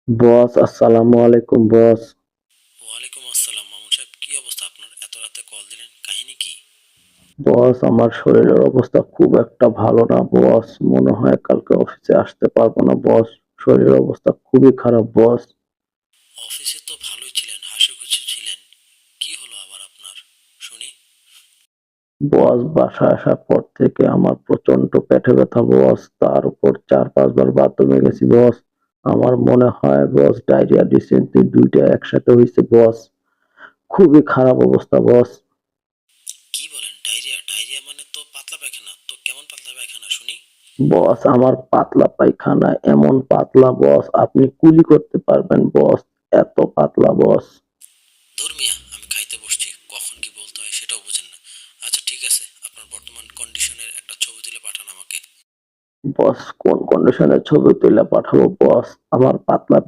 বস, আসসালামু আলাইকুম বস। ওয়ালাইকুম আসসালাম মামুন সাহেব, কি অবস্থা আপনার? এত রাতে কল দিলেন, কাহিনী কি? বস, আমার শরীরের অবস্থা খুব একটা ভালো না বস। মনে হয় কালকে অফিসে আসতে পারবো না বস। শরীরের অবস্থা খুবই খারাপ বস। অফিসে তো ভালোই ছিলেন, হাসিখুশি ছিলেন। কি হলো আবার আপনার, শুনি। বস, বাসায় আসার পর থেকে আমার প্রচন্ড পেটে ব্যথা বস। তার উপর 4-5 বার বাথরুমে গেছি বস। আমার মনে হয় বস ডায়রিয়া ডিসেন্ট্রি দুইটা একসাথে হয়েছে বস। খুবই খারাপ অবস্থা বস। কি বলেন, ডায়রিয়া? ডায়রিয়া মানে তো পাতলা পায়খানা, তো কেমন পাতলা পায়খানা শুনি। বস, আমার পাতলা পায়খানা এমন পাতলা বস, আপনি কুলি করতে পারবেন বস। এত পাতলা বস। ধুর মিয়া, আমি খাইতে বসছি, কখন কি বলতে হয় সেটাও বুঝেন না। আচ্ছা ঠিক আছে, আপনার বর্তমান কন্ডিশনের একটা ছবি তুলে পাঠান আমাকে। বস, কোন কন্ডিশনের ছবি তুলে পাঠাবো বস? আমার পাতলা